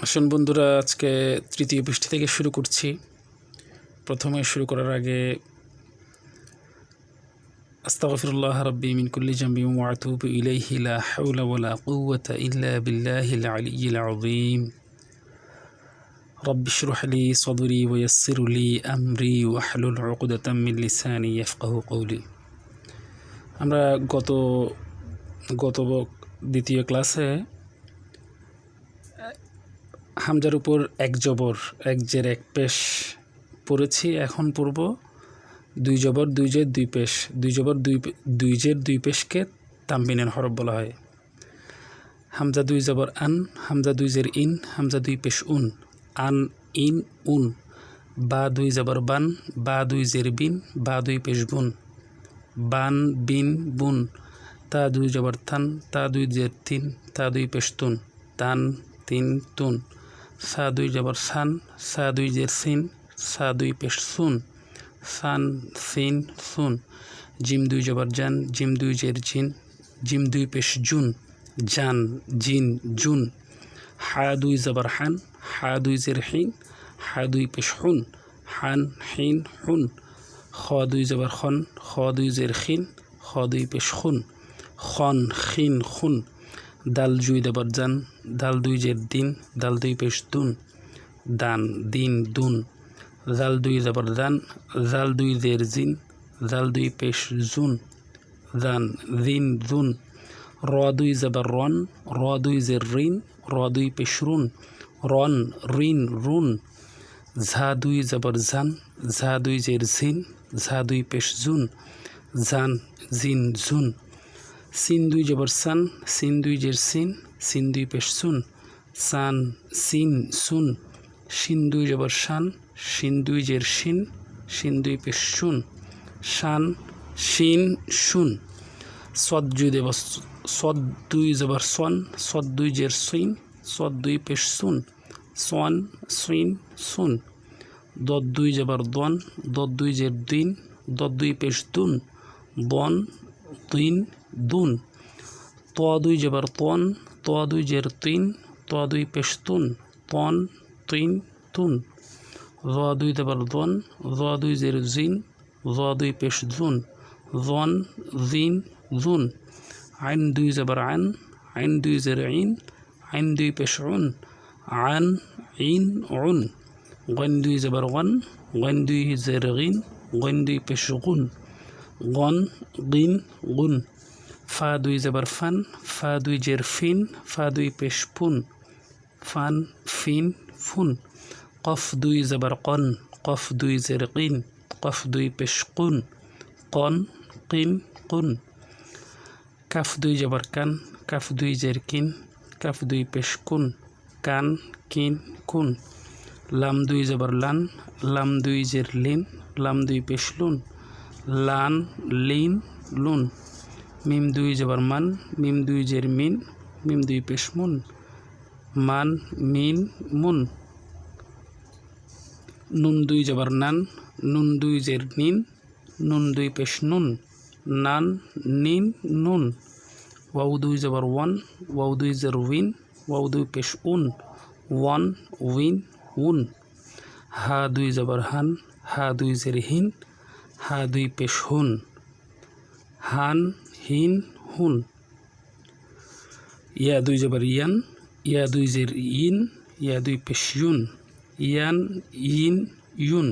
আসুন বন্ধুরা, আজকে তৃতীয় পৃষ্ঠা থেকে শুরু করছি। প্রথমে শুরু করার আগে আস্তাগফিরুল্লাহ রাব্বি মিন কুল্লি জামবি ওয়া আতুবু ইলাইহি লা হাওলা ওয়া লা কুওয়াতা ইল্লা বিল্লাহিল আলিয়্যিল আযীম। রাব্বি ইশরাহ লি সাদরি ওয়া ইয়াসসির লি আমরি ওয়াহলুল উকদাতাম মিন লিসানি ইয়াফকাহু কওলি। আমরা গত দ্বিতীয় ক্লাসে হামজার উপর এক জবর এক জের এক পেশ পড়েছি। এখন পড়ব দুই জবর দুই জের দুই পেশ। দুই জবর দুই জের দুই পেশকে তামবিনের হরফ বলা হয়। হামজা দুই জবর আন, হামজা দুই জের ইন, হামজা দুই পেশ উন, আন ইন উন। বা দুই জবর বান, বা দুই জের বিন, বা দুই পেশ বুন, বান বিন বুন। তা দুই জবর থান, তা দুই জের তিন, তা দুই পেশ তুন, তান তিন তুন। সা দুই জবর সান, সা দুই জের সিন, সা দুই পেশ সুন, সান সিন সুন। জিম দুই জবর জান, জিম দুই জের জিন, জিম দুই পেশ জুন, জান জিন জুন। হা দুই জবর হান, হা দুই জের হিন, হা দুই পেশ হুন, হান হিন হুন। খ দুই জবর খন, খ দুই জের খিন, খ দুই পেশ খুন, খন খিন খুন। দাল দুই জবর জান, দাল দুই জের দিন, দাল দুই পেশ দুন, দান দিন দুন। জাল দুই জবর দান, জাল দুই জের জিন, জাল দুই পেশ জুন, জান জিন জুন। র দুই জবর রন, র দুই জের রিন, র দুই পেশ রুন, রন রিন রুন। ঝা দুই জবর জান, ঝা দুই জের জিন, ঝা দুই পেশ জুন, জান জিন জুন। সিন দুই জবর সান, সিন দুই জের সিন, সিন দুই পেশ সুন, সান সিন সুন। শিন দুই জবর শান, শিন দুই জের শিন, শিন দুই পেশ শুন, শান শিন শুন। সদ দুই জবর সন, সদ দুই জের সুইন, সদ দুই পেশ সুন, সন সুইন সুন। দদ দুই জবর দন, দদ দুই জের দিন, দদ দুই পেশ দুন, দন দিন দুন। ত দুই জবর তন, ত দুই জের তিন, ত দুই পেশ তুন, তন তিন তুন। জ দুই জবর জন, জ দুই জের জিন, জ দুই পেশ জুন, জন জিন জুন। আইন দুই জবর আন, আইন দুই জের ইন, আইন দুই পেশ উন, আন ইন উন। গন দুই জবর গন, গন দুই জের গিন, গন দুই পেশ গুন, গন গিন গুন। ফা দুই জবর ফান, ফা দুই জের ফিন, ফা দুই পেশ ফুন, ফান ফিন ফুন। কফ দুই জবর কন, কফ দুই জের কিন, কফ দুই পেশ কুন, কন কিন কুন। কাফ দুই জবর কান, কাফ দুই জের কিন, কাফ দুই পেশ কুন, কান কিন কুন। লাম দুই জবর লান, লাম দুই জের লিন, লাম দুই পেশ লুন, লান লিন লুন। মিম দুই জবর মান, মিম দুই জের মিন, মিম দুই পেশ মুন, মান মিন মুন। নুন দুই জবর নান, নুন দুই জের নিন, নুন দুই পেশ নুন, নান নিন নুন। ওয়াও দুই জবর ওয়ান, ওয়াও দুই জের উইন, ওয়াও দুই পেশ উন, ওয়ান উইন উন। হা দুই জবর হান, হা দুই জের হিন, হা দুই পেশ হুন, হান হিন হুন। ইয়া দুই জবর ইয়ান, ইয়া দুই জের ইন, ইয়া দুই পেশ ইউন, ইয়ান ইন ইউন।